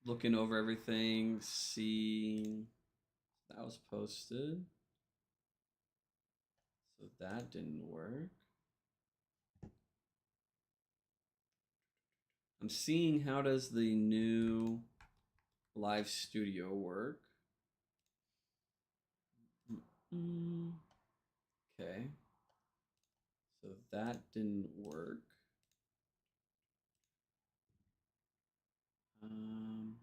looking over everything, seeing that was posted. So that didn't work. I'm seeing how does the new live studio work. Okay. So that didn't work. Um,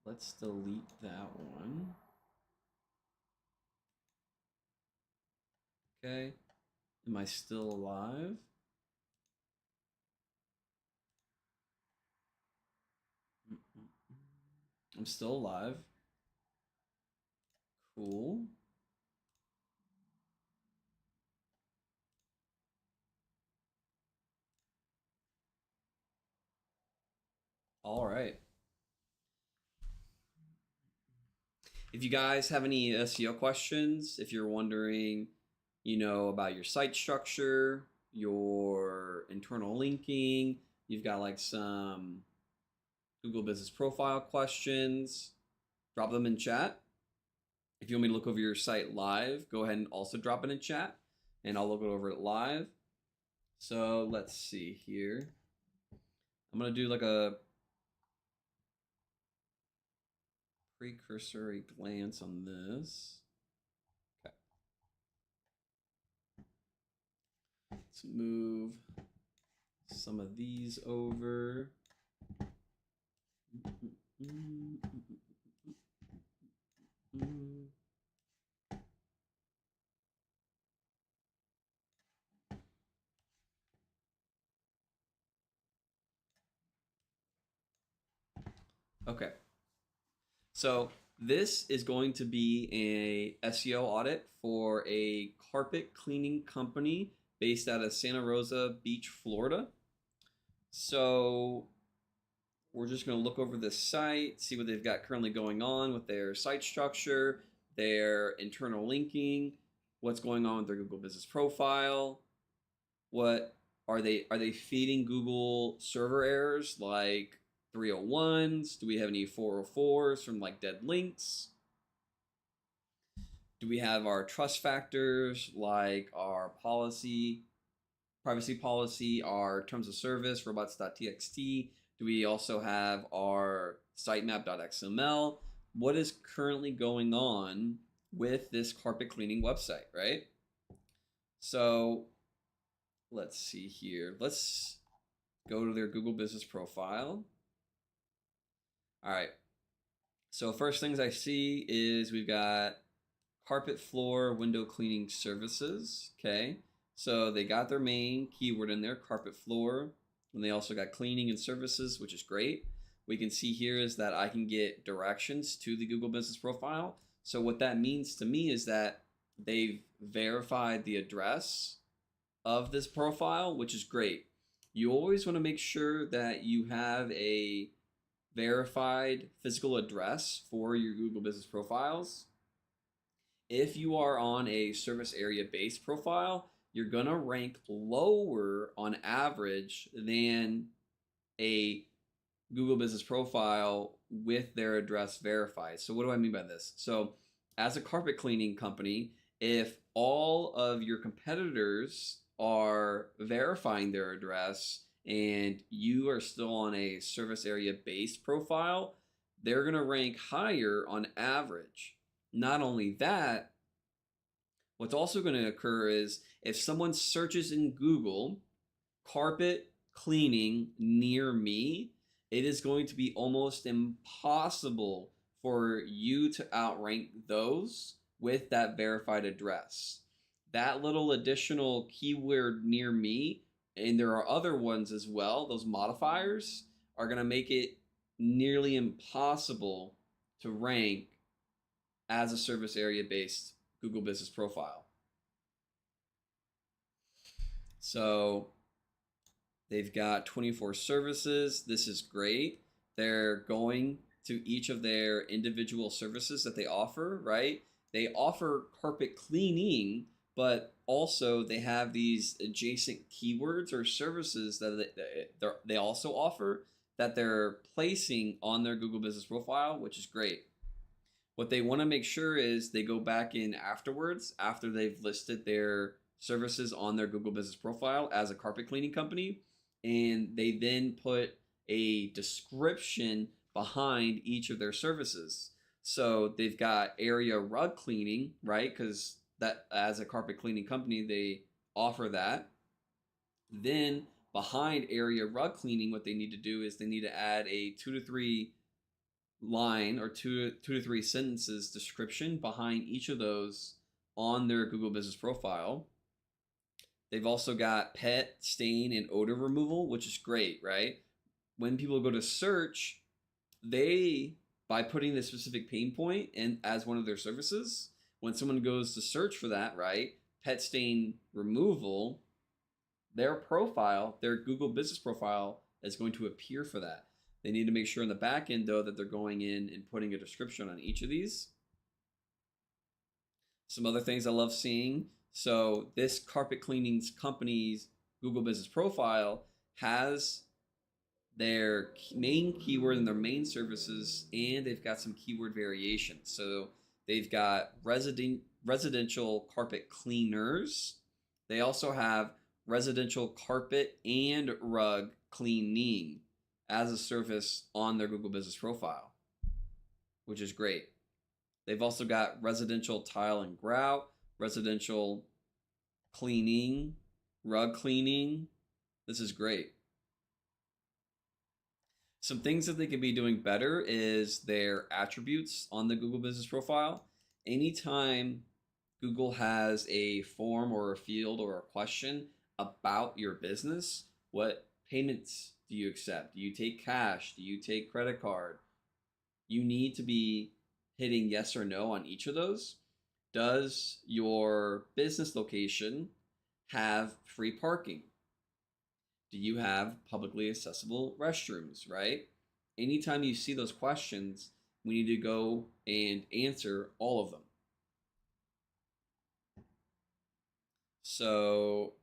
let's delete that one. Okay. Am I still alive? I'm still alive. Cool. All right. If you guys have any SEO questions, if you're wondering, about your site structure, your internal linking, you've got like some Google Business Profile questions, drop them in chat. If you want me to look over your site live, go ahead and also drop it in chat and I'll look over it live. So let's see here. I'm going to do like a precursory glance on this. Okay. Let's move some of these over. Okay. So this is going to be a SEO audit for a carpet cleaning company based out of Santa Rosa Beach, Florida. So we're just going to look over this site, see what they've got currently going on with their site structure, their internal linking, what's going on with their Google Business Profile, what are they feeding Google server errors like 301s? Do we have any 404s from like dead links? Do we have our trust factors like our privacy policy, our terms of service, robots.txt? Do we also have our sitemap.xml? What is currently going on with this carpet cleaning website, right? So let's see here. Let's go to their Google Business Profile. All right. So first things I see is we've got carpet floor window cleaning services. Okay. So they got their main keyword in there, carpet floor, and they also got cleaning and services, which is great. We can see here is that I can get directions to the Google Business Profile. So what that means to me is that they've verified the address of this profile, which is great. You always want to make sure that you have a verified physical address for your Google Business Profiles. If you are on a service area based profile, you're going to rank lower on average than a Google Business Profile with their address verified. So, what do I mean by this? So, as a carpet cleaning company, if all of your competitors are verifying their address and you are still on a service area based profile, they're going to rank higher on average. Not only that, what's also going to occur is if someone searches in Google carpet cleaning near me, it is going to be almost impossible for you to outrank those with that verified address. That little additional keyword near me, and there are other ones as well, those modifiers are going to make it nearly impossible to rank as a service area based Google Business Profile. So they've got 24 services. This is great. They're going to each of their individual services that they offer, right? They offer carpet cleaning, but also they have these adjacent keywords or services that they also offer that they're placing on their Google Business Profile, which is great. What they want to make sure is they go back in afterwards, after they've listed their services on their Google Business Profile as a carpet cleaning company, and they then put a description behind each of their services. So they've got area rug cleaning, right? Because that, as a carpet cleaning company, they offer that. Then behind area rug cleaning, what they need to do is they need to add a 2 to 3 line or two to three sentences description behind each of those on their Google Business Profile. They've also got pet, stain, and odor removal, which is great, right? When people go to search, they, by putting this specific pain point in as one of their services, when someone goes to search for that, right, pet stain removal, their profile, their Google Business Profile is going to appear for that. They need to make sure in the back end, though, that they're going in and putting a description on each of these. Some other things I love seeing. So this carpet cleaning company's Google Business Profile has their main keyword and their main services, and they've got some keyword variations. So they've got residential carpet cleaners. They also have residential carpet and rug cleaning as a service on their Google Business Profile, which is great. They've also got residential tile and grout, residential cleaning, rug cleaning. This is great. Some things that they could be doing better is their attributes on the Google Business Profile. Anytime Google has a form or a field or a question about your business, what payments do you accept? Do you take cash? Do you take credit card? You need to be hitting yes or no on each of those. Does your business location have free parking? Do you have publicly accessible restrooms, right? Anytime you see those questions, we need to go and answer all of them. So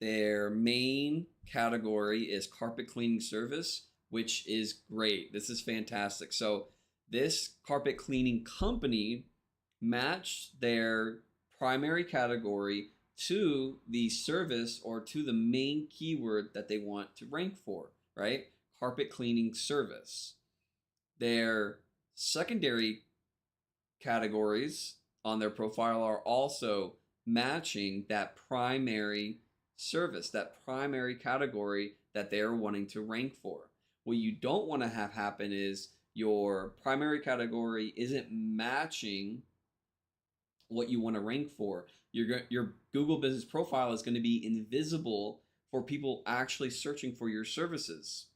their main category is carpet cleaning service, which is great. This is fantastic. So this carpet cleaning company matched their primary category to the service or to the main keyword that they want to rank for, right? Carpet cleaning service. Their secondary categories on their profile are also matching that primary service, that primary category that they're wanting to rank for. What you don't want to have happen is your primary category isn't matching what you want to rank for. Your Google Business Profile is going to be invisible for people actually searching for your services.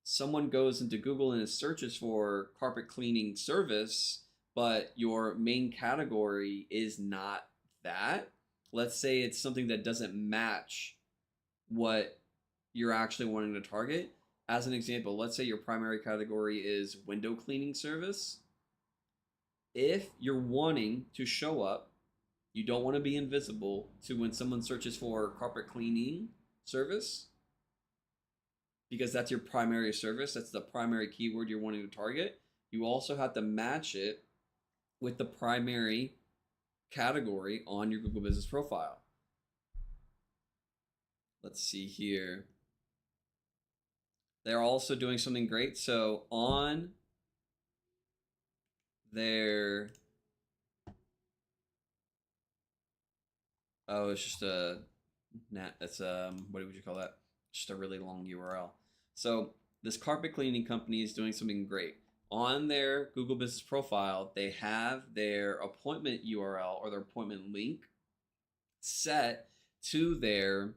Someone goes into Google and searches for carpet cleaning service, but your main category is not that. Let's say it's something that doesn't match what you're actually wanting to target. As an example, let's say your primary category is window cleaning service. If you're wanting to show up, you don't want to be invisible to when someone searches for carpet cleaning service, because that's your primary service, that's the primary keyword you're wanting to target. You also have to match it with the primary category on your Google Business Profile. Let's see here. They're also doing something great. So on their, oh, it's just a, that's what would you call that? Just a really long URL. So this carpet cleaning company is doing something great. On their Google Business Profile, they have their appointment URL or their appointment link set to their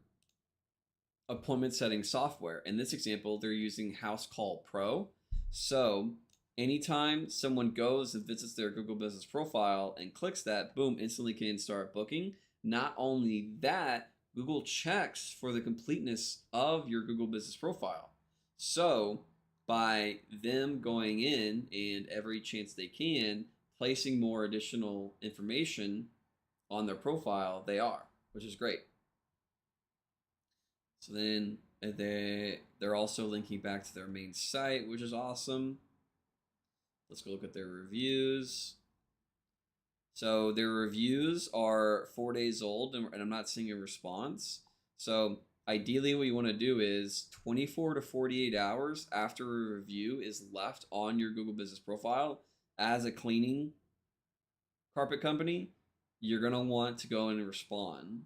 appointment setting software. In this example, they're using House Call Pro. So anytime someone goes and visits their Google Business Profile and clicks that, boom, instantly can start booking. Not only that, Google checks for the completeness of your Google Business Profile. So by them going in and every chance they can, placing more additional information on their profile, they are, which is great. So then And they're also linking back to their main site, which is awesome. Let's go look at their reviews. So their reviews are 4 days old, and I'm not seeing a response. So ideally, what you want to do is 24 to 48 hours after a review is left on your Google Business Profile as a cleaning carpet company, you're going to want to go in and respond.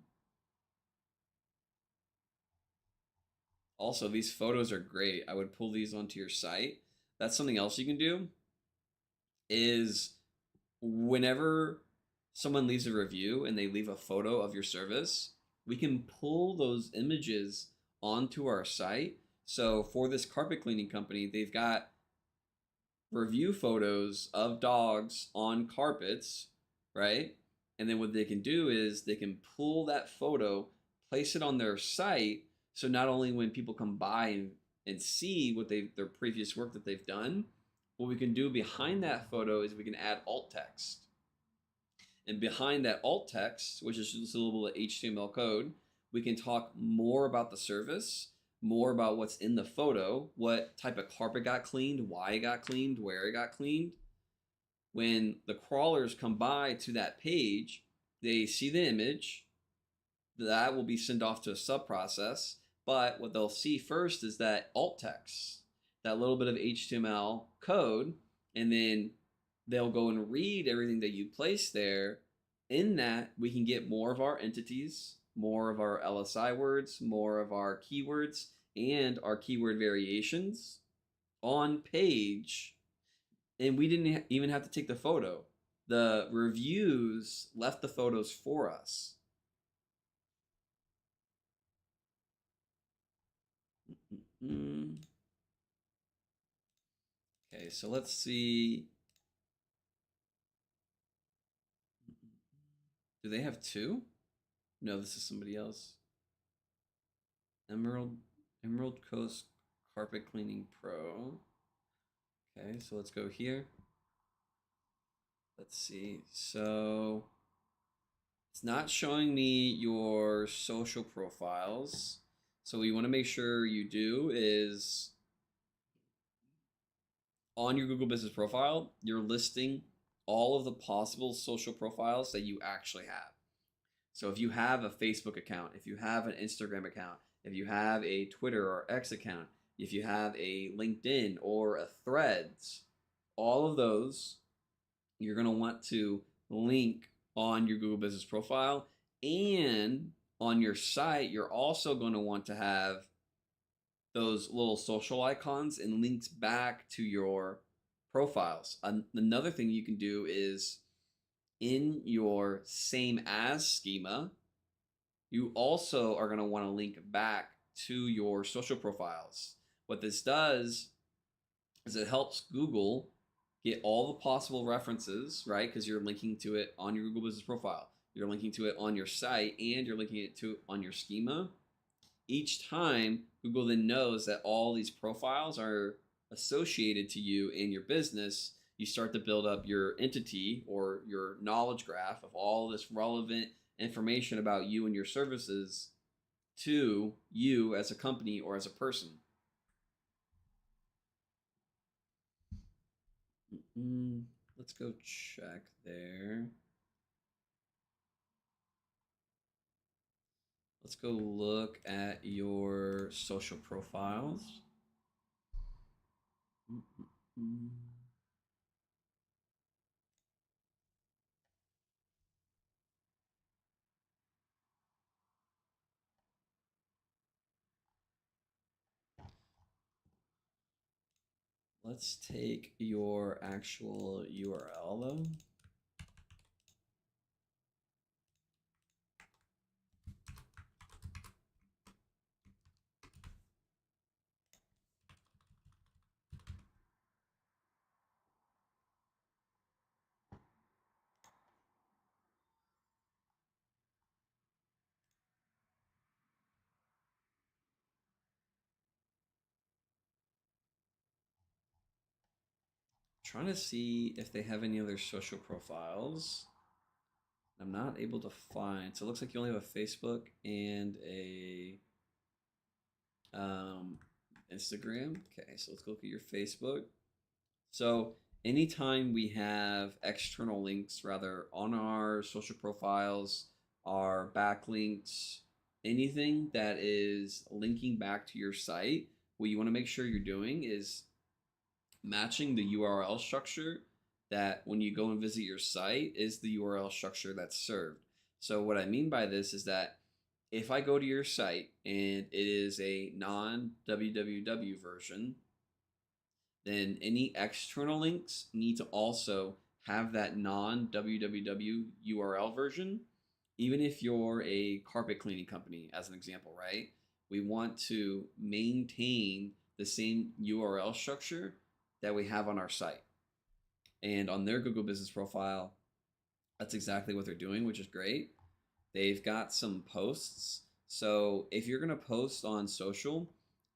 Also, these photos are great. I would pull these onto your site. That's something else you can do is whenever someone leaves a review and they leave a photo of your service, we can pull those images onto our site. So for this carpet cleaning company, they've got review photos of dogs on carpets, right? And then what they can do is they can pull that photo, place it on their site. So not only when people come by and see what their previous work that they've done, what we can do behind that photo is we can add alt text. And behind that alt text, which is just a little bit of HTML code, we can talk more about the service, more about what's in the photo, what type of carpet got cleaned, why it got cleaned, where it got cleaned. When the crawlers come by to that page, they see the image, that will be sent off to a sub process. But what they'll see first is that alt text, that little bit of HTML code, and then they'll go and read everything that you place there. In that, we can get more of our entities, more of our LSI words, more of our keywords, and our keyword variations on page. And we didn't even have to take the photo. The reviews left the photos for us. Okay, so let's see. Do they have two? No, this is somebody else. Emerald Coast Carpet Cleaning Pro. Okay, so let's go here. Let's see. So it's not showing me your social profiles. So what you want to make sure you do is on your Google Business Profile, you're listing all of the possible social profiles that you actually have. So if you have a Facebook account, if you have an Instagram account, if you have a Twitter or X account, if you have a LinkedIn or a Threads, all of those you're going to want to link on your Google Business Profile, and on your site you're also going to want to have those little social icons and links back to your profiles. Another thing you can do is in your same as schema, you also are going to want to link back to your social profiles. What this does is it helps Google get all the possible references, right? Because you're linking to it on your Google Business Profile, you're linking to it on your site, and you're linking it to on your schema. Each time, Google then knows that all these profiles are associated to you and your business. You start to build up your entity or your knowledge graph of all this relevant information about you and your services to you as a company or as a person. Let's go check there. Let's go look at your social profiles. Let's take your actual URL though. Trying to see if they have any other social profiles. I'm not able to find. So it looks like you only have a Facebook and a Um, Instagram. Okay, so let's look at your Facebook. So anytime we have external links, rather on our social profiles, our backlinks, anything that is linking back to your site, what you want to make sure you're doing is matching the URL structure that when you go and visit your site is the URL structure that's served. So what I mean by this is that if I go to your site and it is a non www version, then any external links need to also have that non www URL version. Even if you're a carpet cleaning company, as an example, right? We want to maintain the same URL structure that we have on our site. And on their Google Business Profile, that's exactly what they're doing, which is great. They've got some posts. So if you're going to post on social,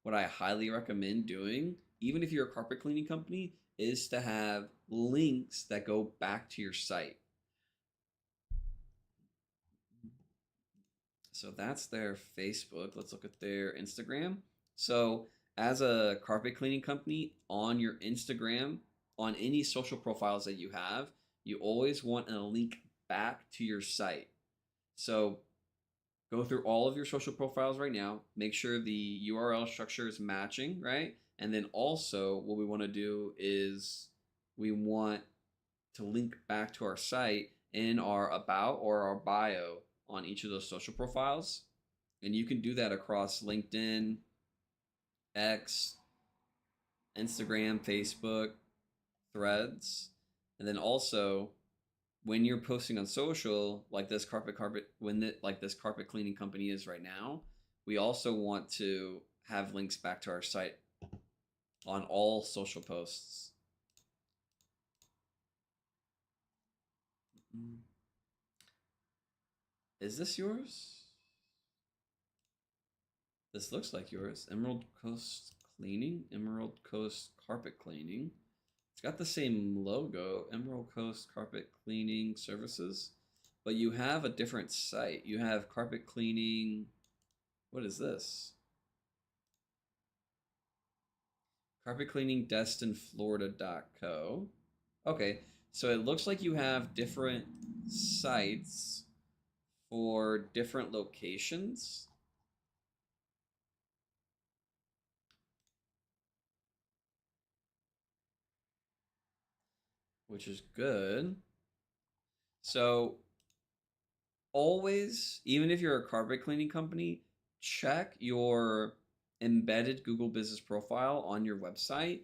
what I highly recommend doing, even if you're a carpet cleaning company, is to have links that go back to your site. So that's their Facebook. Let's look at their Instagram. So, as a carpet cleaning company, on your Instagram, on any social profiles that you have, you always want a link back to your site. So, go through all of your social profiles right now, make sure the URL structure is matching, right? And then also, what we want to do is we want to link back to our site in our about or our bio on each of those social profiles. And you can do that across LinkedIn, X, Instagram, Facebook, Threads. And then also when you're posting on social, like this like this carpet cleaning company is right now, we also want to have links back to our site on all social posts. Is this yours? This looks like yours. Emerald Coast Cleaning, Emerald Coast Carpet Cleaning. It's got the same logo, Emerald Coast Carpet Cleaning Services, but you have a different site. You have carpet cleaning. What is this? Carpet Cleaning Destin Florida.co. Okay, so it looks like you have different sites for different locations. Which is good. So always, even if you're a carpet cleaning company, check your embedded Google Business Profile on your website.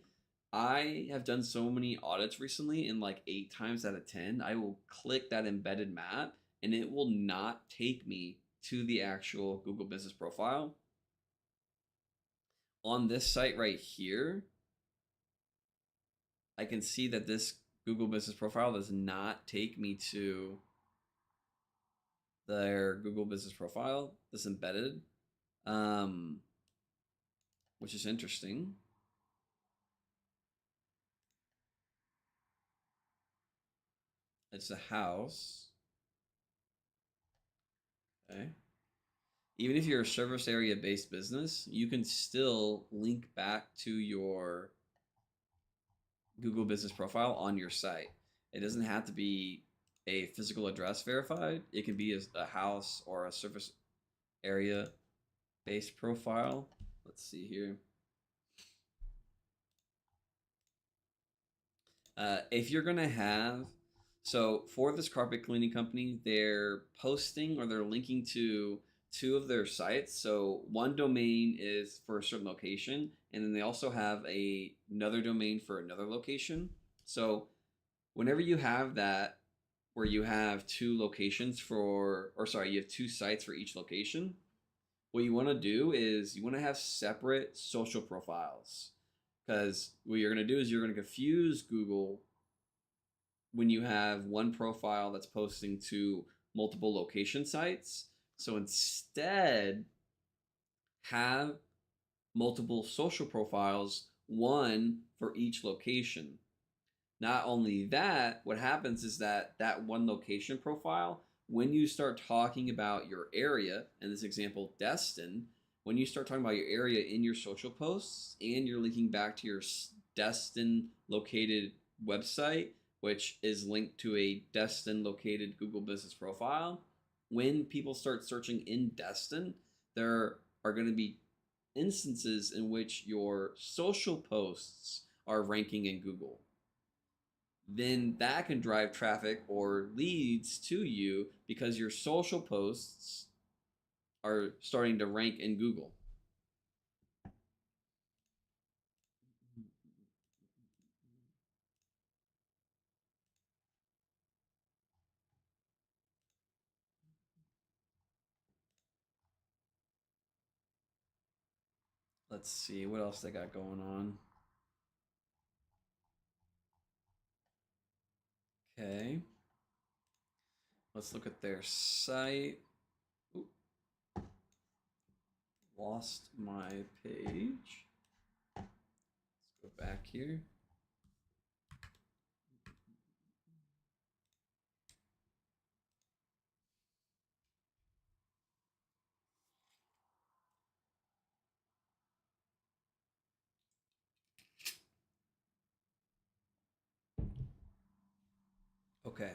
I have done so many audits recently, and like 8 times out of 10, I will click that embedded map and it will not take me to the actual Google Business Profile. On this site right here, I can see that this Google Business Profile does not take me to their Google Business Profile, this embedded, um, which is interesting. It's a house. Okay. Even if you're a service area based business, you can still link back to your Google Business Profile on your site. It doesn't have to be a physical address verified. It can be a house or a service area based profile. Let's see here. If you're gonna have, so for this carpet cleaning company, they're posting or they're linking to 2 of their sites. So one domain is for a certain location, and then they also have another domain for another location. So whenever you have that, where you have 2 locations for, or sorry, you have 2 sites for each location, what you want to do is you want to have separate social profiles, because what you're going to do is you're going to confuse Google when you have one profile that's posting to multiple location sites. So instead, have multiple social profiles, one for each location. Not only that, what happens is that one location profile, when you start talking about your area, in this example, Destin, when you start talking about your area in your social posts and you're linking back to your Destin located website, which is linked to a Destin located Google business profile, when people start searching in Destin, there are going to be instances in which your social posts are ranking in Google. Then that can drive traffic or leads to you because your social posts are starting to rank in Google. Let's see what else they got going on. Okay. Let's look at their site. Ooh, lost my page. Let's go back here. Okay.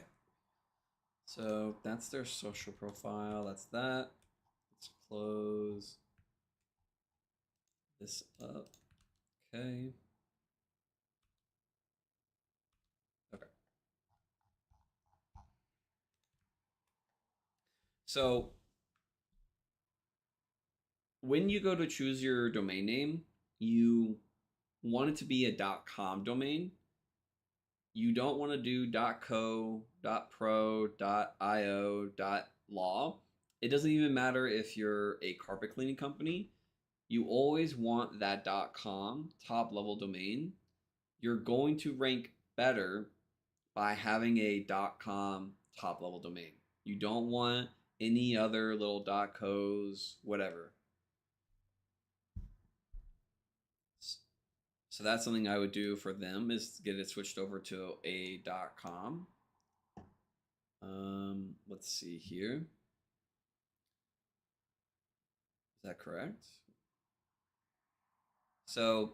So that's their social profile. That's that. Let's close this up. Okay. Okay. So when you go to choose your domain name, you want it to be a .com domain. You don't want to do .co, .pro, .io, .law. It doesn't even matter if you're a carpet cleaning company. You always want that .com top level domain. You're going to rank better by having a .com top level domain. You don't want any other little .cos, whatever. So that's something I would do for them is get it switched over to a .com. Let's see here. Is that correct? So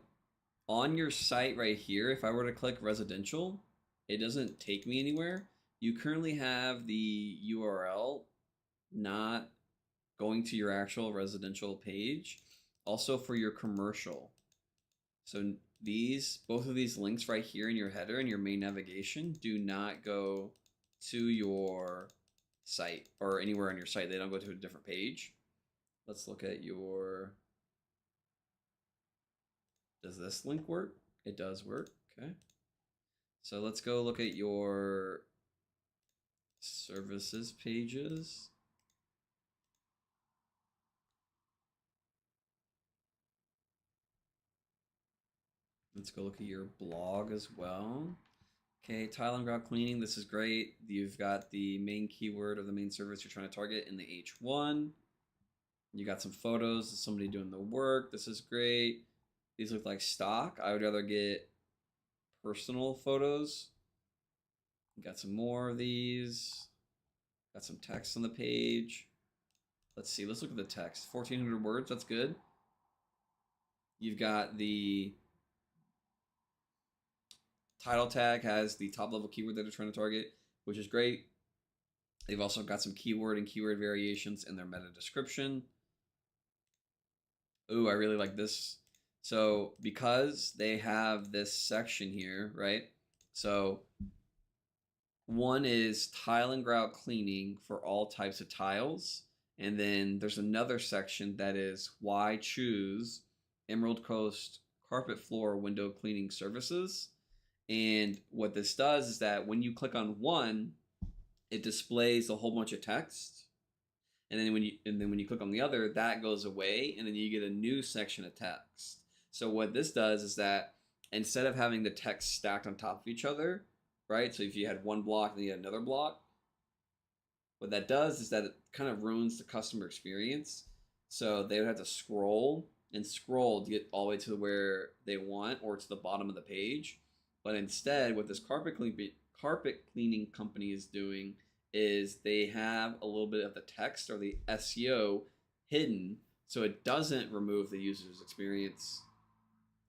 on your site right here, if I were to click residential, it doesn't take me anywhere. You currently have the URL not going to your actual residential page. Also for your commercial. So both of these links right here in your header and your main navigation do not go to your site or anywhere on your site. They don't go to a different page. Let's look at your, does this link work? It does work, okay. So let's go look at your services pages. Let's go look at your blog as well. Okay, tile and grout cleaning, this is great. You've got the main keyword of the main service you're trying to target in the H1. You got some photos of somebody doing the work. This is great. These look like stock. I would rather get personal photos. Got some more of these. Got some text on the page. Let's see. Let's look at the text. 1,400 words. That's good. You've got the title tag has the top level keyword that they're trying to target, which is great. They've also got some keyword and keyword variations in their meta description. Ooh, I really like this. So because they have this section here, right? So one is tile and grout cleaning for all types of tiles. And then there's another section that is why choose Emerald Coast carpet floor window cleaning services. And what this does is that when you click on one, it displays a whole bunch of text. And then when you click on the other, that goes away, and then you get a new section of text. So what this does is that instead of having the text stacked on top of each other, right? So if you had one block and you had another block, what that does is that it kind of ruins the customer experience. So they would have to scroll and scroll to get all the way to where they want or to the bottom of the page. But instead, what this carpet cleaning company is doing is they have a little bit of the text or the SEO hidden So it doesn't remove the user's experience.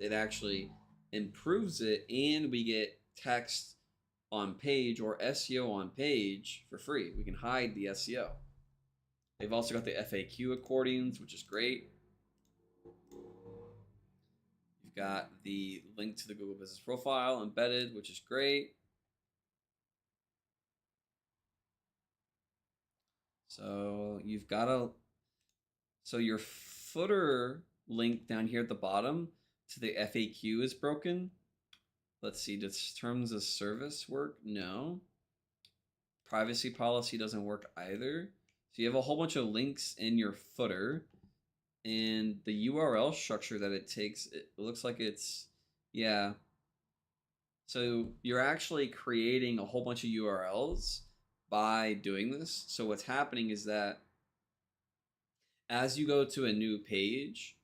It actually improves it, and we get text on page or SEO on page for free. We can hide the SEO. They've also got the FAQ accordions, which is great. You've got the link to the Google Business Profile embedded, which is great. So you've got your footer link down here at the bottom to the FAQ is broken. Let's see, does terms of service work? No. Privacy policy doesn't work either. So you have a whole bunch of links in your footer, and the URL structure that it takes, it looks like it's, yeah. So you're actually creating a whole bunch of URLs by doing this. So what's happening is that as you go to a new page,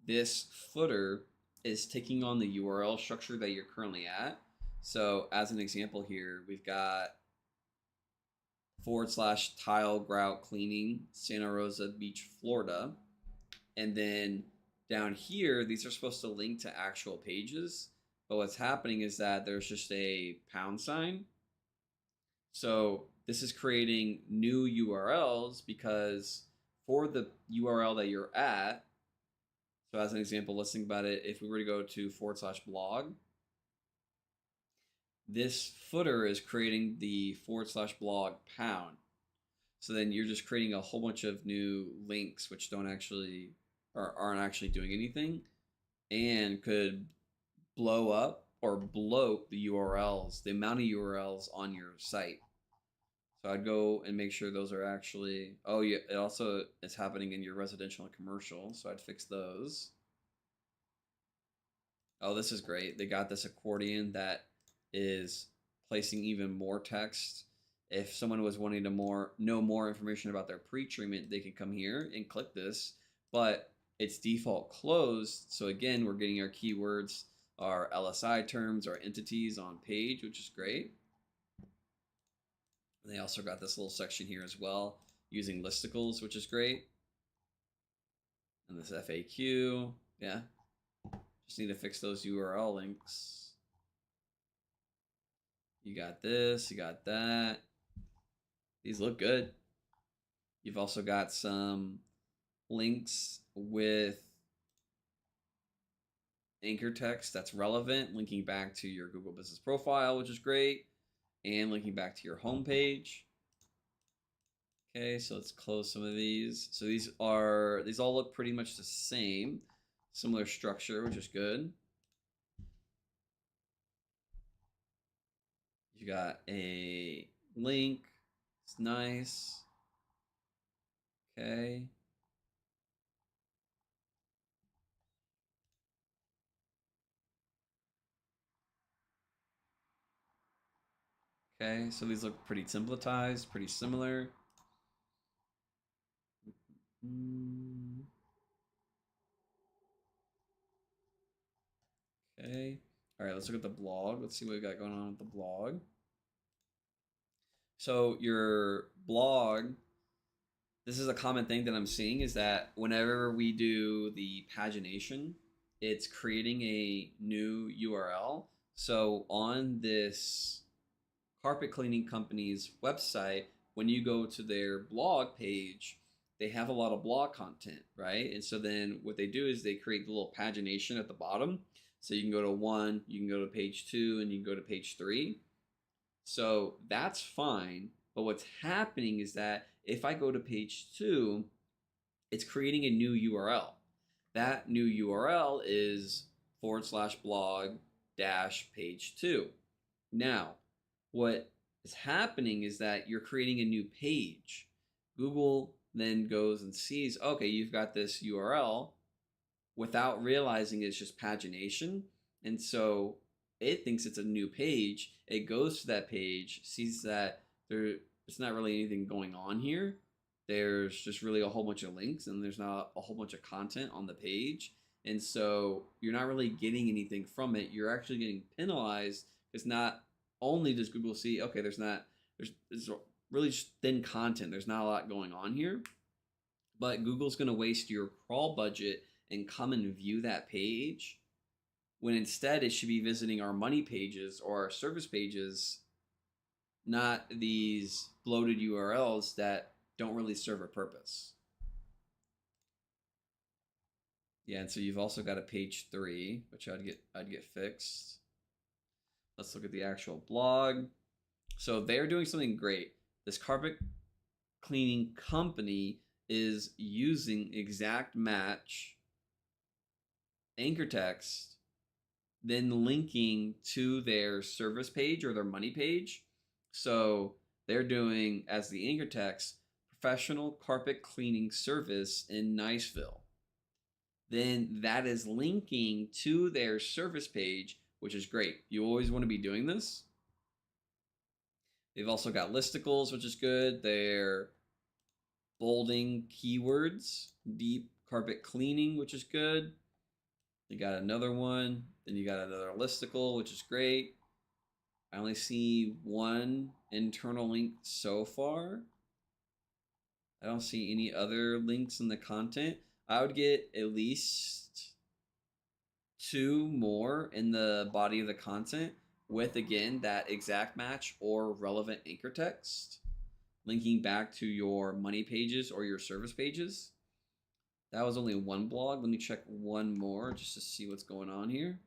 this footer is taking on the URL structure that you're currently at. So as an example here, we've got / tile grout cleaning, Santa Rosa Beach, Florida. And then down here, these are supposed to link to actual pages. But what's happening is that there's just a pound sign. So this is creating new URLs because for the URL that you're at, so as an example, let's think about it. If we were to go to / blog, this footer is creating the / blog pound. So then you're just creating a whole bunch of new links which don't actually or aren't actually doing anything and could blow up or bloat the URLs, the amount of URLs on your site. So I'd go and make sure those are actually, oh yeah, it also is happening in your residential and commercial. So I'd fix those. Oh, this is great. They got this accordion that is placing even more text. If someone was wanting to know more information about their pre-treatment, they can come here and click this, but it's default closed. So again, we're getting our keywords, our LSI terms, our entities on page, which is great. And they also got this little section here as well using listicles, which is great. And this FAQ, yeah. Just need to fix those URL links. You got this, you got that. These look good. You've also got some links with anchor text that's relevant, linking back to your Google Business Profile, which is great, and linking back to your homepage. Okay, so let's close some of these. So these all look pretty much the same, similar structure, which is good. You got a link. It's nice. Okay. Okay, so these look pretty templatized, pretty similar. Okay. All right, let's look at the blog. Let's see what we got going on with the blog. So your blog, this is a common thing that I'm seeing is that whenever we do the pagination, it's creating a new URL. So on this carpet cleaning company's website, when you go to their blog page, they have a lot of blog content, right? And so then what they do is they create the little pagination at the bottom. So you can go to 1, you can go to page 2, and you can go to page 3. So that's fine. But what's happening is that if I go to page 2, it's creating a new URL. That new URL is / blog - page 2. Now, what is happening is that you're creating a new page. Google then goes and sees, okay, you've got this URL without realizing it's just pagination. And so it thinks it's a new page. It goes to that page, sees that it's not really anything going on here. There's just really a whole bunch of links and there's not a whole bunch of content on the page. And so you're not really getting anything from it. You're actually getting penalized because not only does Google see, okay, there's really just thin content. There's not a lot going on here. But Google's going to waste your crawl budget and come and view that page when instead it should be visiting our money pages or our service pages, not these bloated URLs that don't really serve a purpose. Yeah, and so you've also got a page 3, which I'd get fixed. Let's look at the actual blog. So they're doing something great. This carpet cleaning company is using exact match anchor text, then linking to their service page or their money page. So they're doing, as the anchor text, professional carpet cleaning service in Niceville. Then that is linking to their service page, which is great. You always want to be doing this. They've also got listicles, which is good. They're bolding keywords, deep carpet cleaning, which is good. You got another one. Then you got another listicle, which is great. I only see one internal link so far. I don't see any other links in the content. I would get at least 2 more in the body of the content with, again, that exact match or relevant anchor text, linking back to your money pages or your service pages. That was only one blog. Let me check one more just to see what's going on here.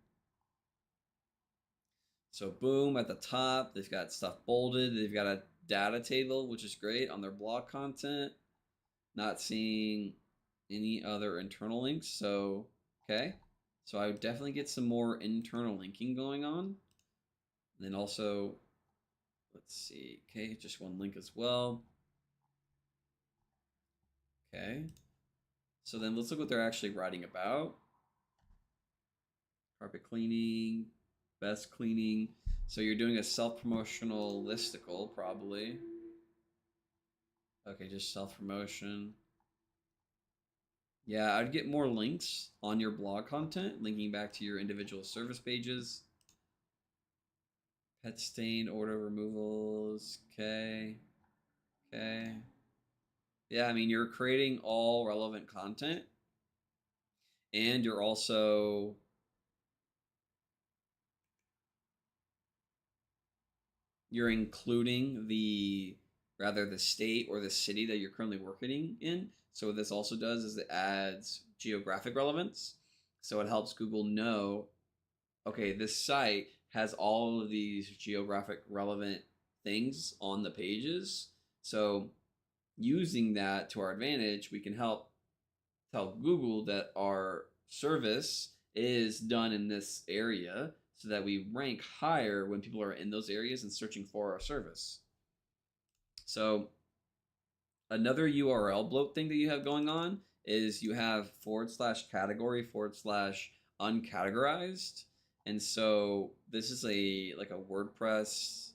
So boom, at the top, they've got stuff bolded. They've got a data table, which is great on their blog content. Not seeing any other internal links. So, okay. So I would definitely get some more internal linking going on. And then also, let's see. Okay, just one link as well. Okay. So then let's look what they're actually writing about. Carpet cleaning, best cleaning. So you're doing a self-promotional listicle, probably. Okay, just self-promotion. Yeah, I'd get more links on your blog content, linking back to your individual service pages. Pet stain order removals. Okay. Okay. Yeah, I mean, you're creating all relevant content, and you're also including the state or the city that you're currently working in. So what this also does is it adds geographic relevance. So it helps Google know, okay, this site has all of these geographic relevant things on the pages. So using that to our advantage, we can help tell Google that our service is done in this area so that we rank higher when people are in those areas and searching for our service. So another URL bloat thing that you have going on is you have /category /uncategorized. And so this is like a WordPress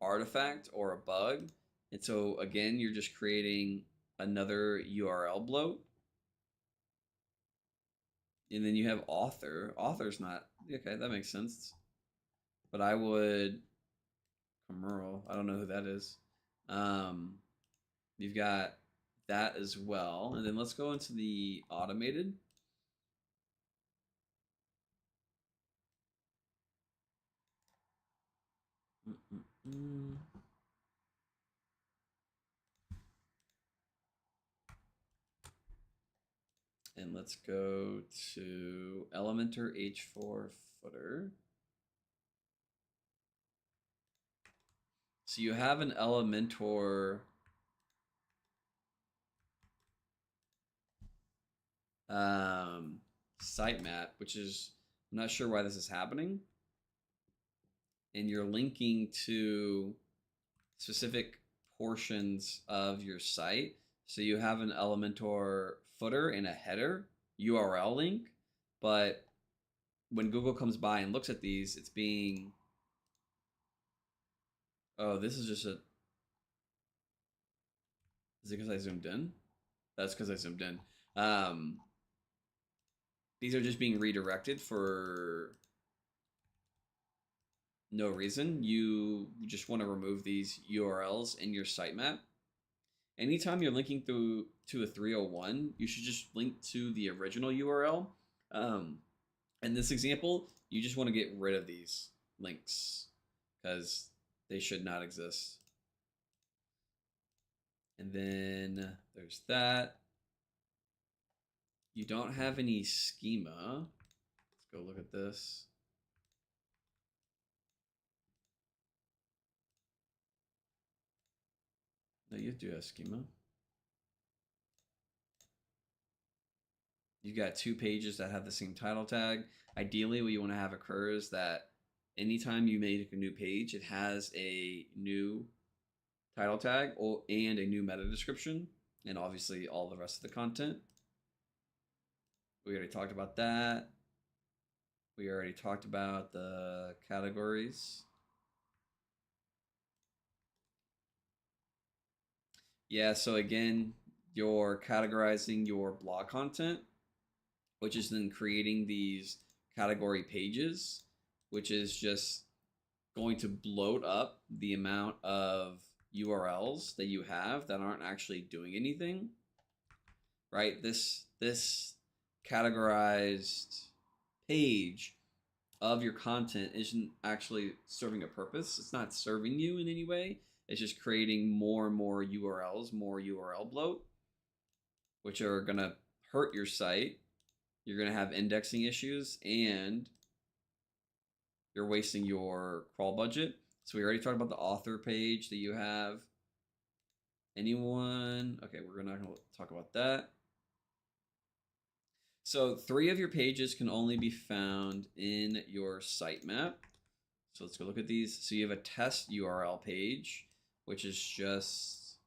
artifact or a bug. And so again, you're just creating another URL bloat. And then you have author. Author's not, okay, that makes sense. But I would, Commerl, I don't know who that is. You've got that as well. And then let's go into the automated. And let's go to Elementor H4 footer. So you have an Elementor sitemap, which is, I'm not sure why this is happening. And you're linking to specific portions of your site. So you have an Elementor footer and a header URL link, but when Google comes by and looks at these, it's being, oh, this is just a, is it because I zoomed in? That's because I zoomed in. These are just being redirected for no reason. You just want to remove these URLs in your sitemap. anytime you're linking through to a 301, you should just link to the original URL. Um, in this example, you just want to get rid of these links because they should not exist. And then there's that. You don't have any schema. Let's go look at this. No, you do have schema. You've got 2 pages that have the same title tag. Ideally, what you want to have occur is that anytime you make a new page, it has a new title tag and a new meta description, and obviously all the rest of the content. We already talked about that. We already talked about the categories. Yeah, so again, you're categorizing your blog content, which is then creating these category pages, which is just going to bloat up the amount of URLs that you have that aren't actually doing anything, right? This categorized page of your content isn't actually serving a purpose. It's not serving you in any way. It's just creating more and more URLs, more URL bloat, which are going to hurt your site. You're going to have indexing issues and you're wasting your crawl budget. So we already talked about the author page that you have. Anyone? Okay, we're not going to talk about that. So 3 of your pages can only be found in your sitemap. So let's go look at these. So you have a test URL page, which is just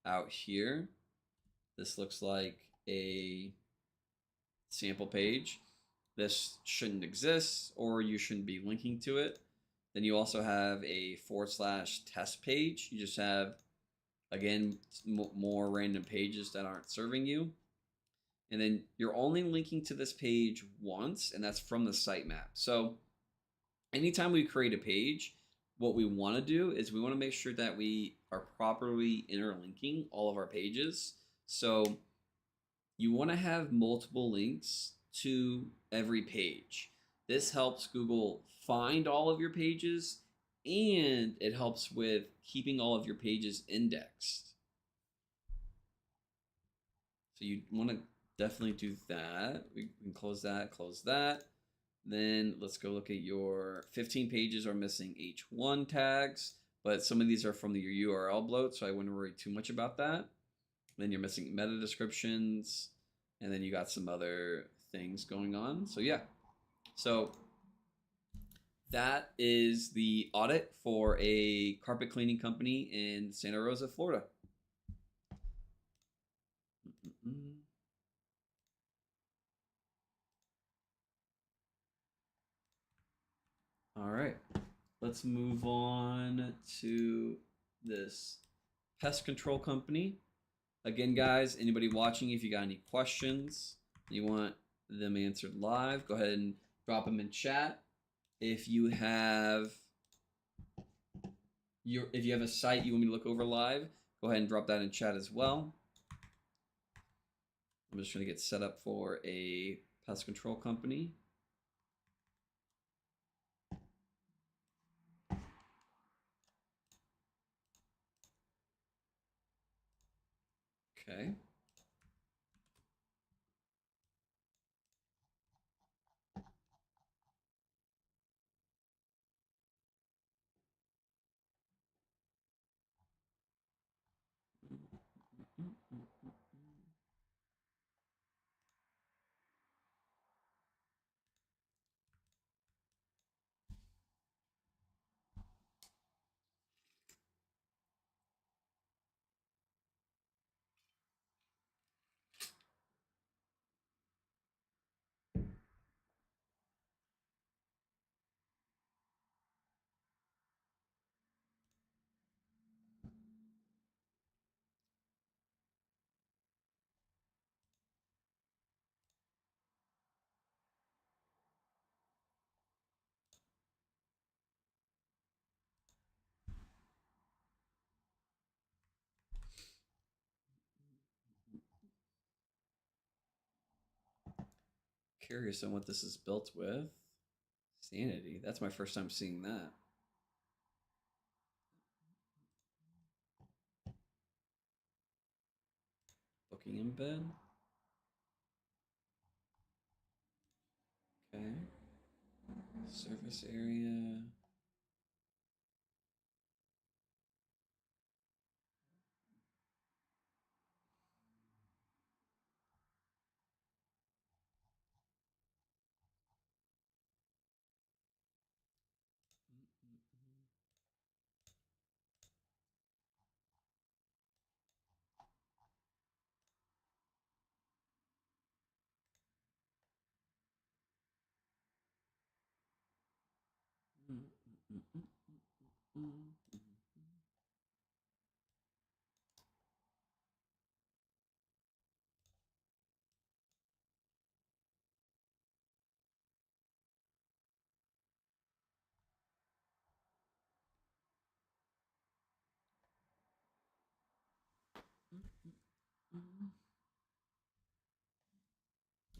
out here. This looks like a sample page. This shouldn't exist, or you shouldn't be linking to it. Then you also have a /test page. You just have, again, more random pages that aren't serving you. And then you're only linking to this page once, and that's from the sitemap. So anytime we create a page, what we want to do is we want to make sure that we are properly interlinking all of our pages. So you want to have multiple links to every page. This helps Google find all of your pages, and it helps with keeping all of your pages indexed. So you want to definitely do that. We can close that, close that. Then let's go look at your 15 pages are missing H1 tags, but some of these are from your URL bloat, so I wouldn't worry too much about that. Then you're missing meta descriptions, and then you got some other things going on. So yeah, so that is the audit for a carpet cleaning company in Santa Rosa, Florida. All right, let's move on to this pest control company. Again, guys, anybody watching, if you got any questions, you want them answered live, go ahead and drop them in chat. If you have a site you want me to look over live, go ahead and drop that in chat as well. I'm just going to get set up for a pest control company. Okay. curious on what this is built with. Sanity. That's my first time seeing that. Booking embed. Okay. Service area.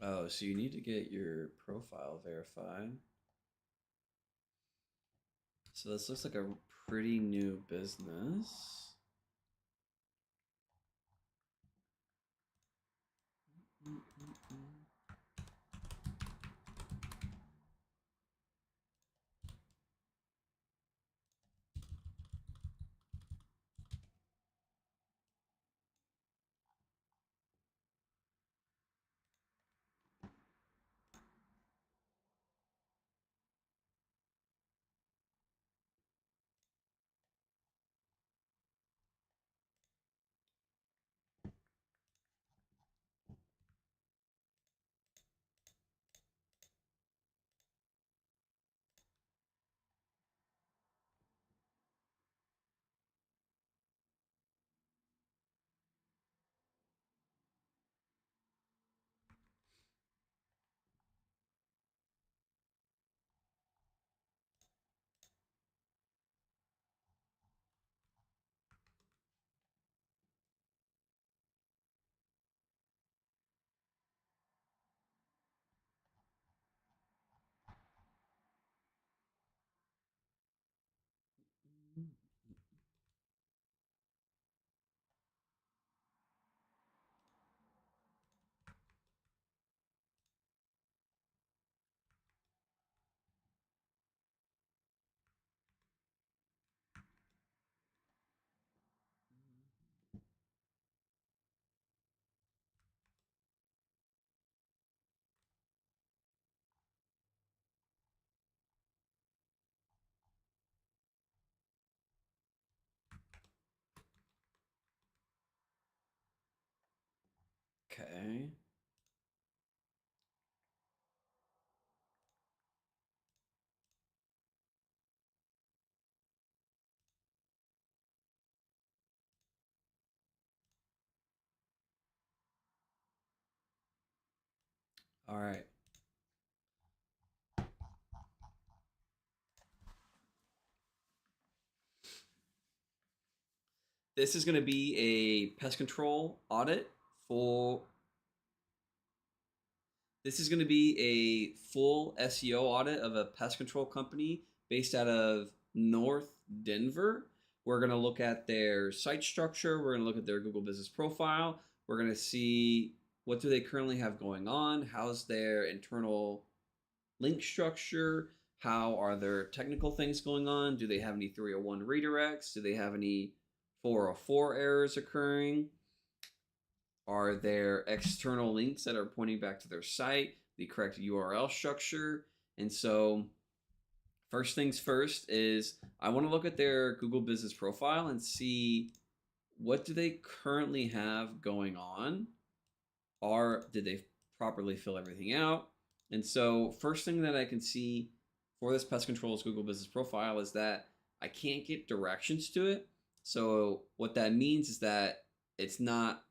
Oh, so you need to get your profile verified. So this looks like a pretty new business. Okay. All right. This is going to be a pest control audit for. This is going to be a full SEO audit of a pest control company based out of North Denver. We're going to look at their site structure. We're going to look at their Google Business Profile. We're going to see what do they currently have going on. How's their internal link structure? How are their technical things going on? Do they have any 301 redirects? Do they have any 404 errors occurring? Are there external links that are pointing back to their site, the correct URL structure? And so, first things first is I want to look at their Google Business Profile and see what do they currently have going on? Did they properly fill everything out? And so, first thing that I can see for this pest control's Google Business Profile is that I can't get directions to it. So, what that means is that it's not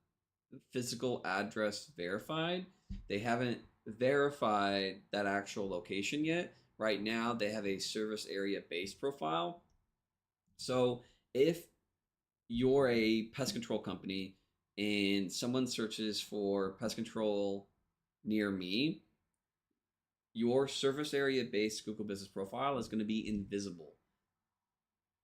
physical address verified. They haven't verified that actual location yet. Right now, they have a service area based profile. So if you're a pest control company and someone searches for pest control near me, your surface area based Google Business Profile is going to be invisible.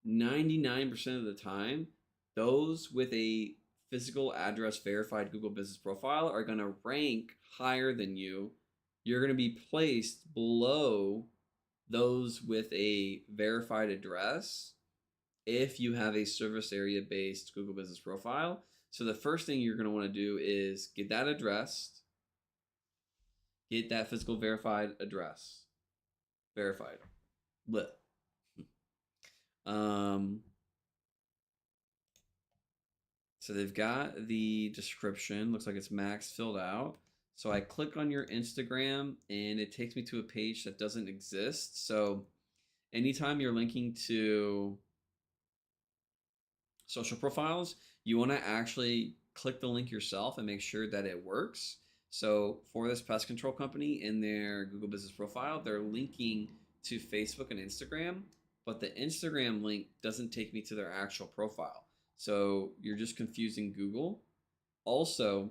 99% of the time, those with a physical address verified Google Business Profile are going to rank higher than you. You're going to be placed below those with a verified address if you have a service area based Google Business Profile. So the first thing you're going to want to do is get that addressed, get that physical verified address verified. Blech. So they've got the description. Looks like it's max filled out. So I click on your Instagram and it takes me to a page that doesn't exist. So anytime you're linking to social profiles, you want to actually click the link yourself and make sure that it works. So for this pest control company in their Google Business Profile, they're linking to Facebook and Instagram, but the Instagram link doesn't take me to their actual profile. So you're just confusing Google. Also,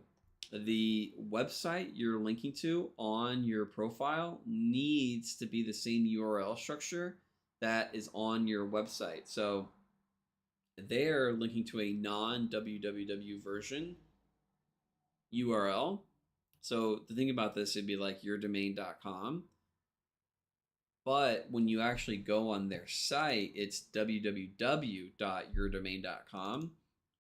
the website you're linking to on your profile needs to be the same URL structure that is on your website. So they're linking to a non-www version URL. So the thing about this, it'd be like yourdomain.com. But when you actually go on their site, it's www.yourdomain.com.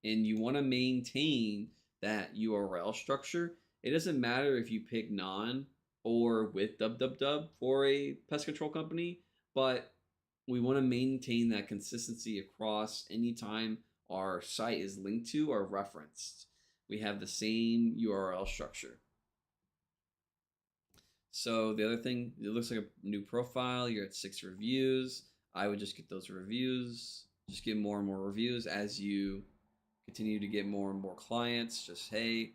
And you want to maintain that URL structure. It doesn't matter if you pick non or with www for a pest control company, but we want to maintain that consistency across any time our site is linked to or referenced. We have the same URL structure. So the other thing, it looks like a new profile. You're at 6 reviews. I would just get those reviews. Just get more and more reviews as you continue to get more and more clients. Just, hey,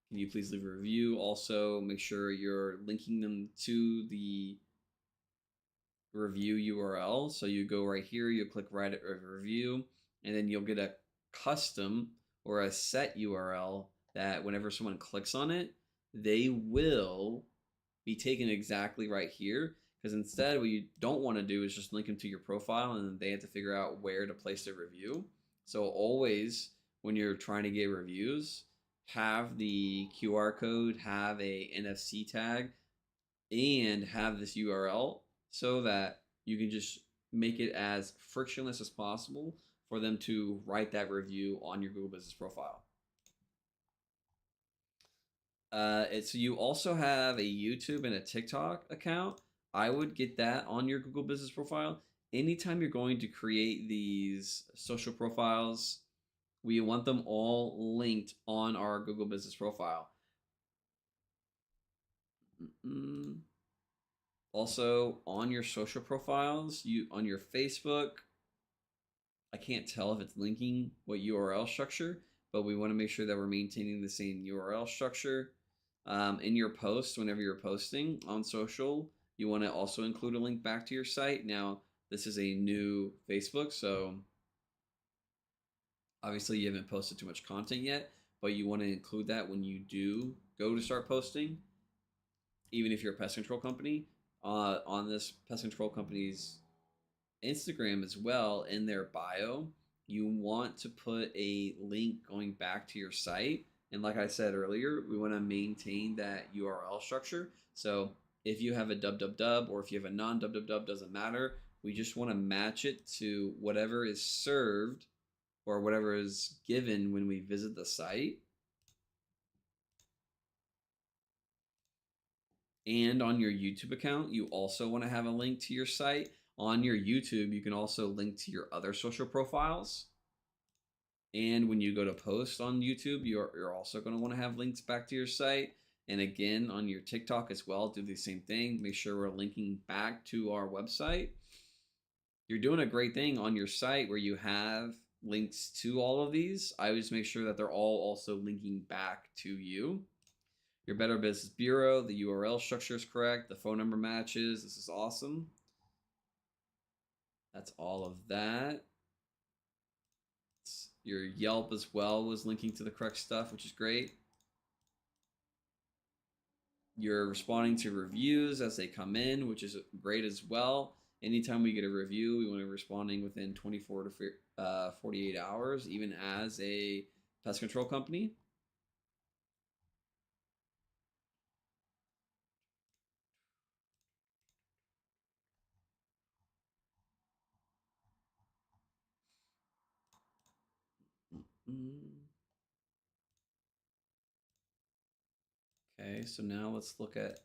can you please leave a review? Also, make sure you're linking them to the review URL. So you go right here, you click write a review, and then you'll get a custom or a set URL that whenever someone clicks on it, they will be taken exactly right here. Because instead, what you don't want to do is just link them to your profile and then they have to figure out where to place their review. So always, when you're trying to get reviews, have the QR code, have a NFC tag, and have this URL so that you can just make it as frictionless as possible for them to write that review on your Google Business Profile. So you also have a YouTube and a TikTok account. I would get that on your Google Business Profile. Anytime you're going to create these social profiles, we want them all linked on our Google Business Profile. Also, on your social profiles, on your Facebook, I can't tell if it's linking what URL structure, but we want to make sure that we're maintaining the same URL structure. In your posts, whenever you're posting on social, you want to also include a link back to your site. Now, this is a new Facebook, so obviously you haven't posted too much content yet, but you want to include that when you do go to start posting, even if you're a pest control company. On this pest control company's Instagram as well, in their bio, you want to put a link going back to your site. And like I said earlier, we want to maintain that URL structure. So if you have a www or if you have a non-www, doesn't matter. We just want to match it to whatever is served or whatever is given when we visit the site. And on your YouTube account, you also want to have a link to your site. On your YouTube, you can also link to your other social profiles. And when you go to post on YouTube, you're also going to want to have links back to your site. And again, on your TikTok as well, do the same thing. Make sure we're linking back to our website. You're doing a great thing on your site where you have links to all of these. I always make sure that they're all also linking back to you. Your Better Business Bureau, the URL structure is correct. The phone number matches. This is awesome. That's all of that. Your Yelp as well was linking to the correct stuff, which is great. You're responding to reviews as they come in, which is great as well. Anytime we get a review, we want to be responding within 24 to 48 hours, even as a pest control company. Okay, so now let's look at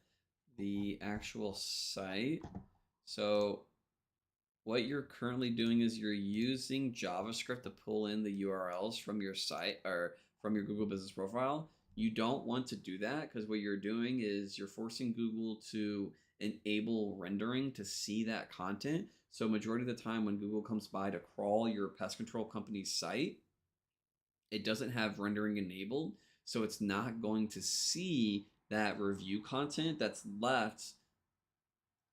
the actual site. So what you're currently doing is you're using JavaScript to pull in the URLs from your site or from your Google Business Profile. You don't want to do that because what you're doing is you're forcing Google to enable rendering to see that content. So majority of the time when Google comes by to crawl your pest control company's site, it doesn't have rendering enabled. So it's not going to see that review content that's left.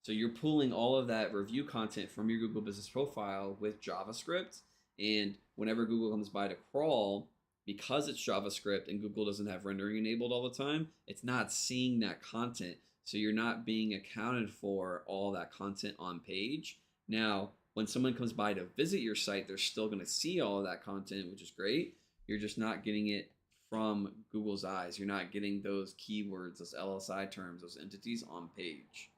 So you're pulling all of that review content from your Google Business Profile with JavaScript. And whenever Google comes by to crawl, because it's JavaScript and Google doesn't have rendering enabled all the time, it's not seeing that content. So you're not being accounted for all that content on page. Now, when someone comes by to visit your site, they're still going to see all of that content, which is great. You're just not getting it from Google's eyes. You're not getting those keywords, those LSI terms, those entities on page.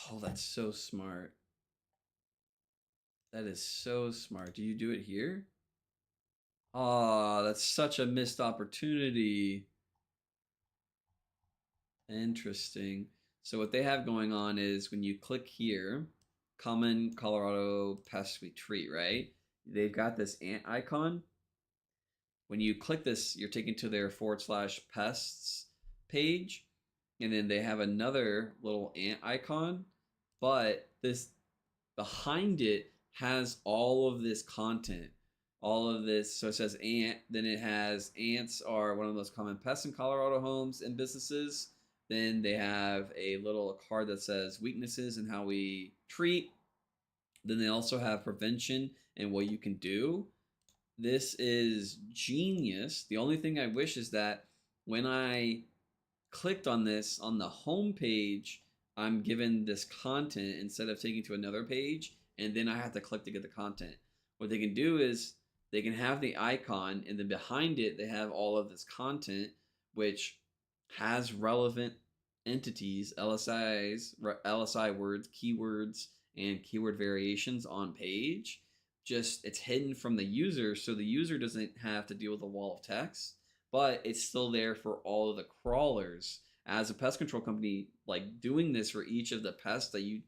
Oh, that's so smart. That is so smart. Do you do it here? Oh, that's such a missed opportunity. Interesting. So what they have going on is when you click here, common Colorado pest we treat, right? They've got this ant icon. When you click this, you're taken to their /pests page, and then they have another little ant icon, but this behind it has all of this content, all of this. So it says ant, then it has ants are one of the most common pests in Colorado homes and businesses. Then they have a little card that says weaknesses and how we treat. Then they also have prevention and what you can do. This is genius. The only thing I wish is that when I clicked on this on the home page, I'm given this content instead of taking to another page, and then I have to click to get the content. What they can do is they can have the icon, and then behind it, they have all of this content, which has relevant entities, LSI words, keywords, and keyword variations on page. Just it's hidden from the user, so the user doesn't have to deal with a wall of text, but it's still there for all of the crawlers. As a pest control company, like doing this for each of the pests that you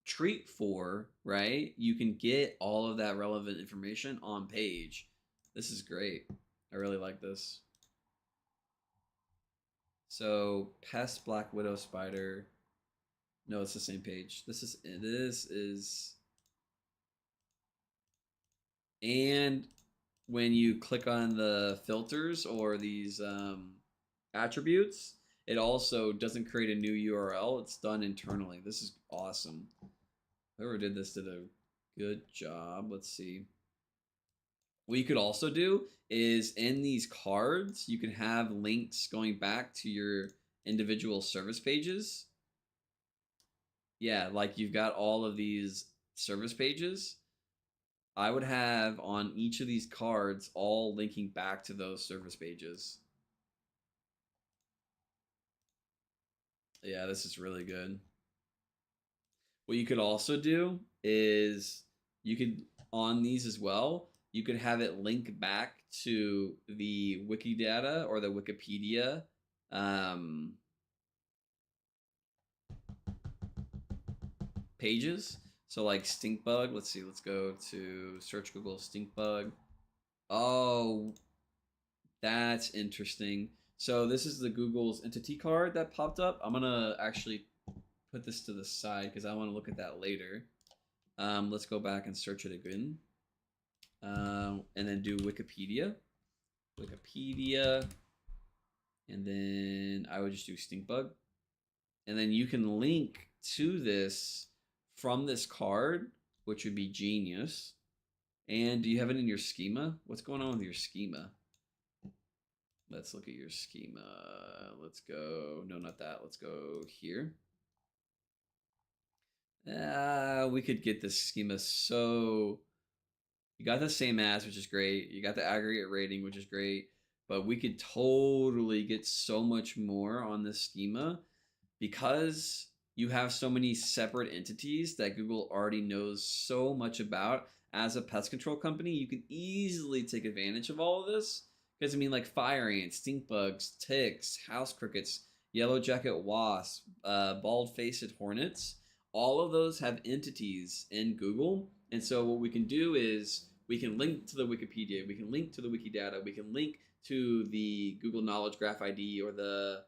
treat for, right? You can get all of that relevant information on page. This is great. I really like this. So, pest black widow spider. No, it's the same page. This is and when you click on the filters or these attributes, it also doesn't create a new URL. It's done internally. This is awesome. Whoever did this did a good job. Let's see. What you could also do is in these cards, you can have links going back to your individual service pages. Yeah, like you've got all of these service pages. I would have on each of these cards all linking back to those service pages. Yeah, this is really good. What you could also do is you could on these as well, you could have it link back to the Wikidata or the Wikipedia um, pages. So like stink bug, let's see, let's go to search Google stink bug. Oh, that's interesting. So this is the Google's entity card that popped up. I'm gonna actually put this to the side because I want to look at that later. Let's go back and search it again. And then do Wikipedia. Wikipedia. And then I would just do stink bug. And then you can link to this from this card, which would be genius. And do you have it in your schema? What's going on with your schema? Let's look at your schema. Let's go. No, not that. Let's go here. We could get this schema so. You got the same as, which is great. You got the aggregate rating, which is great. But we could totally get so much more on this schema because you have so many separate entities that Google already knows so much about. As a pest control company, you can easily take advantage of all of this. Because I mean, like fire ants, stink bugs, ticks, house crickets, yellow jacket wasp, bald-faced hornets. All of those have entities in Google. And so what we can do is we can link to the Wikipedia, we can link to the Wikidata, we can link to the Google Knowledge Graph ID or the,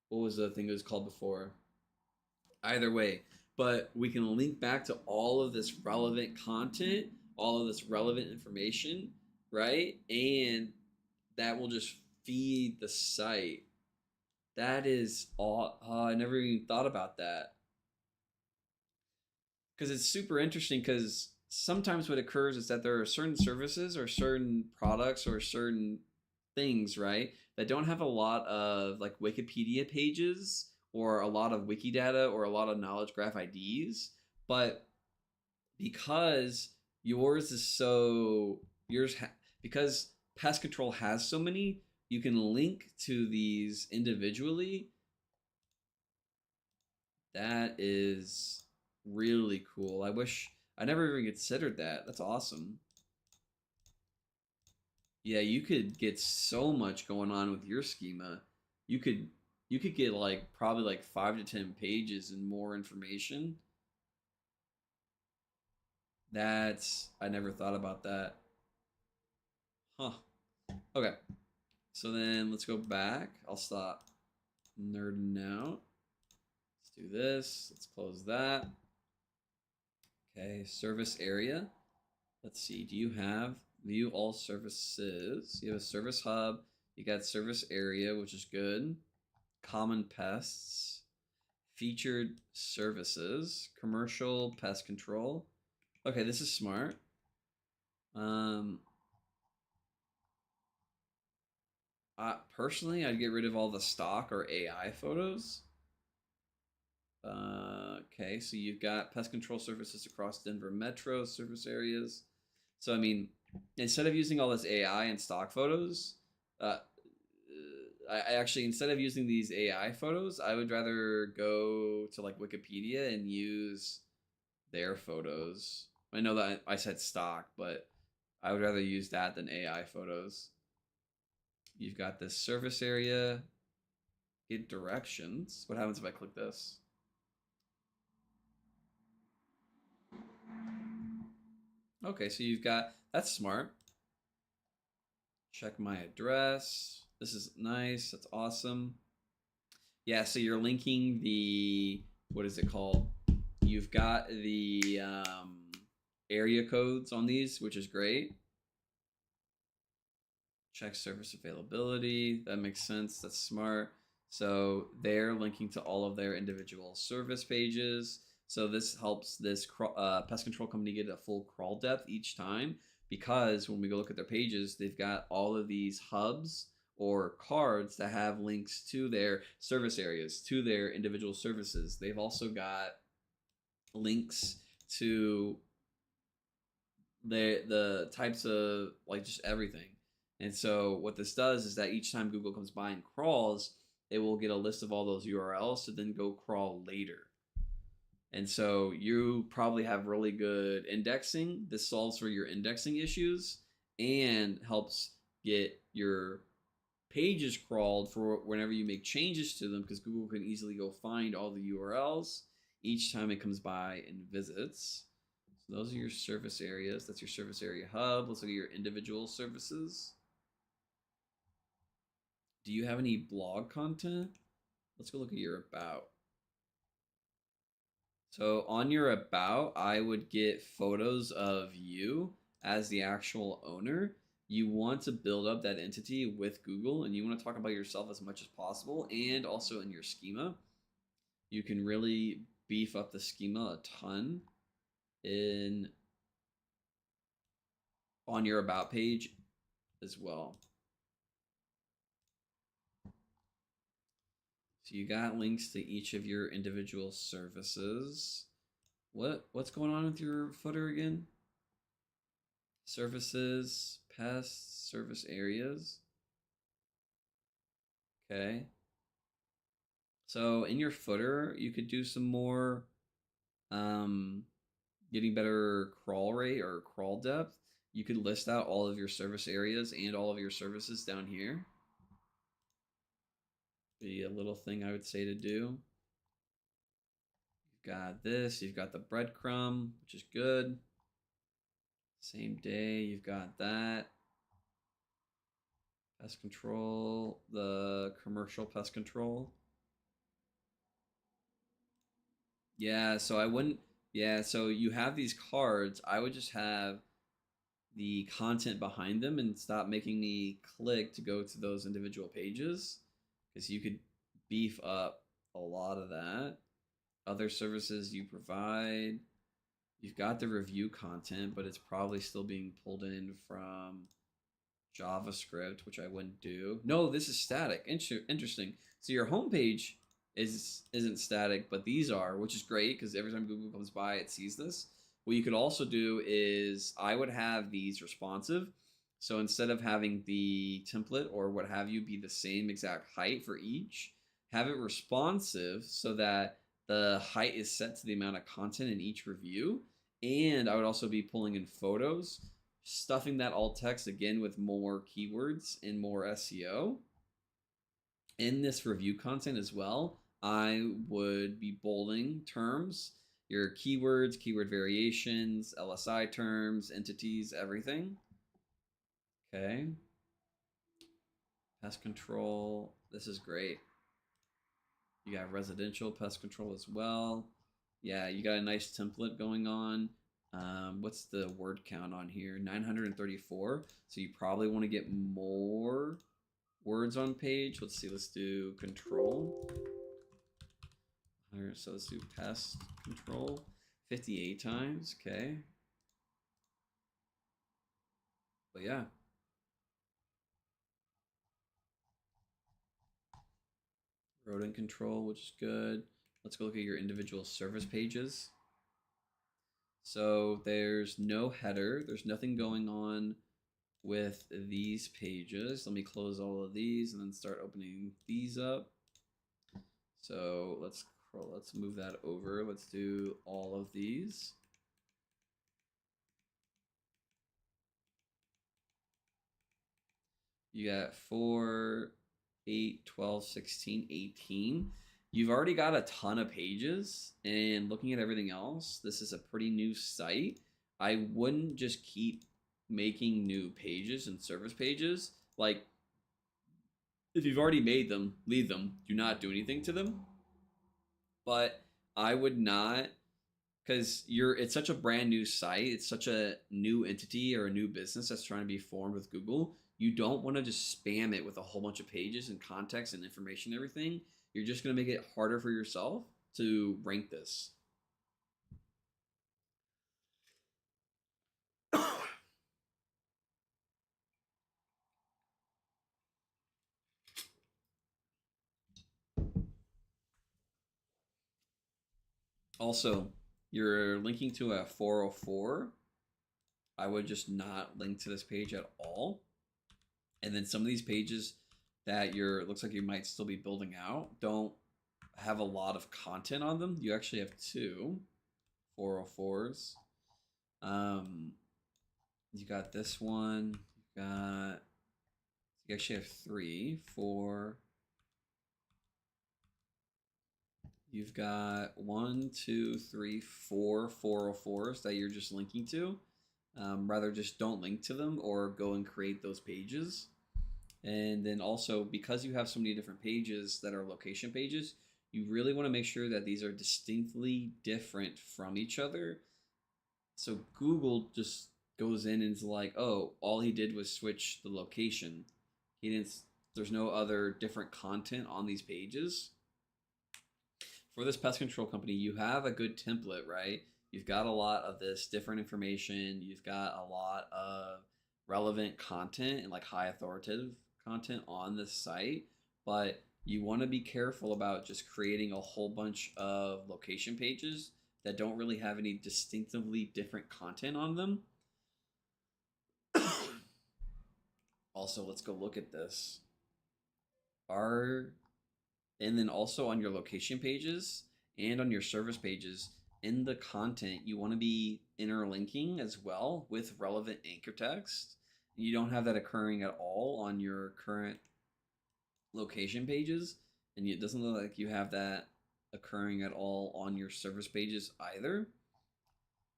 what was the thing it was called before? Either way, but we can link back to all of this relevant content, all of this relevant information, right? And that will just feed the site. That is all. I never even thought about that because it's super interesting because sometimes what occurs is that there are certain services or certain products or certain things, right, that don't have a lot of like Wikipedia pages or a lot of Wikidata or a lot of knowledge graph IDs, but because yours is so because pest control has so many, you can link to these individually. That is really cool. I wish I never even considered that. That's awesome. Yeah, you could get so much going on with your schema. You could you could get like probably like 5 to 10 pages and more information. That's I never thought about that. Huh. Okay. So then let's go back. I'll stop nerding out. Let's do this. Let's close that. Okay, service area. Let's see. Do you have view all services? You have a service hub. You got service area, which is good. Common pests, featured services, commercial pest control. Okay, this is smart. Um, Personally, I'd get rid of all the stock or AI photos. Okay, so you've got pest control services across Denver metro service areas. So I mean, instead of using all this AI and stock photos, uh, I actually instead of using these AI photos, I would rather go to like Wikipedia and use their photos. I know that I said stock, but I would rather use that than AI photos. You've got this service area, get directions. What happens if I click this? Okay, so you've got, that's smart. Check my address. This is nice. That's awesome. Yeah, so you're linking the, what is it called? You've got the area codes on these, which is great. Check service availability. That makes sense. That's smart. So they're linking to all of their individual service pages. So this helps this pest control company get a full crawl depth each time because when we go look at their pages, they've got all of these hubs or cards that have links to their service areas, to their individual services. They've also got links to the types of like just everything. And so what this does is that each time Google comes by and crawls, it will get a list of all those URLs to then go crawl later. And so you probably have really good indexing. This solves for your indexing issues and helps get your pages crawled for whenever you make changes to them because Google can easily go find all the URLs each time it comes by and visits. So those are your service areas. That's your service area hub. Let's look at your individual services. Do you have any blog content? Let's go look at your about. So on your about, I would get photos of you as the actual owner. You want to build up that entity with Google and you want to talk about yourself as much as possible and also in your schema. You can really beef up the schema a ton in on your about page as well. So you got links to each of your individual services. What's going on with your footer again? Services, pests, service areas. Okay. So in your footer, you could do some more getting better crawl rate or crawl depth. You could list out all of your service areas and all of your services down here. Be a little thing I would say to do. You've got this, you've got the breadcrumb, which is good. Same day, you've got that. Pest control, the commercial pest control. Yeah, so I wouldn't. Yeah, so you have these cards. I would just have the content behind them and stop making me click to go to those individual pages because you could beef up a lot of that. Other services you provide. You've got the review content, but it's probably still being pulled in from JavaScript, which I wouldn't do. No, this is static. Interesting. So your homepage isn't static, but these are, which is great because every time Google comes by, it sees this. What you could also do is I would have these responsive. So instead of having the template or what have you be the same exact height for each, have it responsive so that the height is set to the amount of content in each review. And I would also be pulling in photos, stuffing that alt text again with more keywords and more SEO. In this review content as well, I would be bolding terms, your keywords, keyword variations, LSI terms, entities, everything. Okay. Pest control. This is great. You got residential pest control as well. Yeah, you got a nice template going on. What's the word count on here? 934. So you probably want to get more words on page. Let's see. Let's do control. So let's do pest control 58 times. Okay. But yeah. Rodent control, which is good. Let's go look at your individual service pages. So there's no header. There's nothing going on with these pages. Let me close all of these and then start opening these up. So let's move that over. Let's do all of these. You got 4, 8, 12, 16, 18. You've already got a ton of pages, and looking at everything else, this is a pretty new site. I wouldn't just keep making new pages and service pages. Like, if you've already made them, leave them. Do not do anything to them. But I would not, because it's such a brand new site, it's such a new entity or a new business that's trying to be formed with Google. You don't want to just spam it with a whole bunch of pages and context and information and everything. You're just going to make it harder for yourself to rank this. Also, you're linking to a 404. I would just not link to this page at all. And then some of these pages that looks like you might still be building out don't have a lot of content on them. You actually have 2 404s. You got this one. You actually have 3, 4. You've got 1, 2, 3, 4 404s that you're just linking to. Rather, just don't link to them or go and create those pages. And then also, because you have so many different pages that are location pages, you really want to make sure that these are distinctly different from each other. So Google just goes in and is like, oh, all he did was switch the location. He didn't. There's no other different content on these pages. For this pest control company, you have a good template, right? You've got a lot of this different information. You've got a lot of relevant content and like high authoritative content on this site, but you want to be careful about just creating a whole bunch of location pages that don't really have any distinctively different content on them. Also, let's go look at this. Our And then also on your location pages and on your service pages, in the content, you want to be interlinking as well with relevant anchor text. You don't have that occurring at all on your current location pages, and it doesn't look like you have that occurring at all on your service pages either.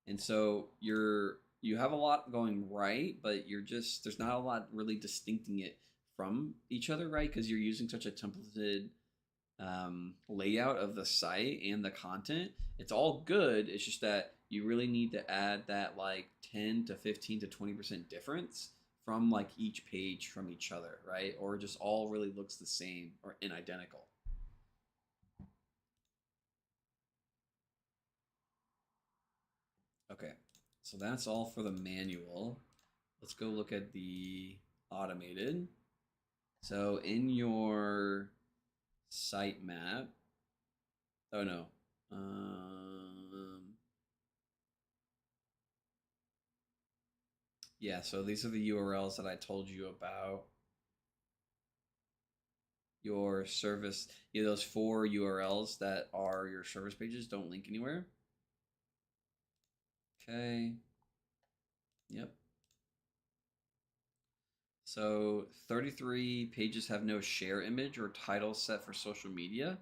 And so you have a lot going right, but there's not a lot really distincting it from each other, right? Because you're using such a templated layout of the site and the content. It's all good. It's just that you really need to add that like 10 to 15 to 20% difference from like each page from each other, right? Or just all really looks the same or identical. Okay, so that's all for the manual. Let's go look at the automated. So in your sitemap, oh no, yeah, so these are the URLs that I told you about. Your service, those 4 URLs that are your service pages don't link anywhere. Okay. Yep. So 33 pages have no share image or title set for social media.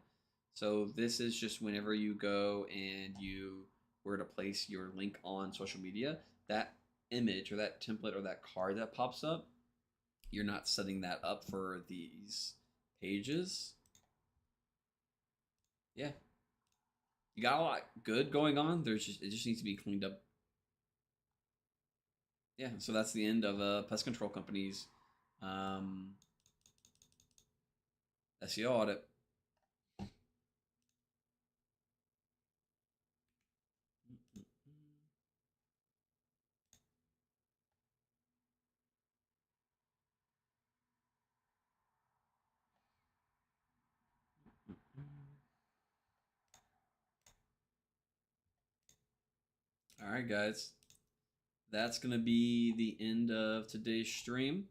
So this is just whenever you go and you were to place your link on social media, that image or that template or that card that pops up, you're not setting that up for these pages. Yeah, you got a lot good going on. It just needs to be cleaned up. Yeah, so that's the end of pest control companies um, SEO audit. All right, guys, that's gonna be the end of today's stream.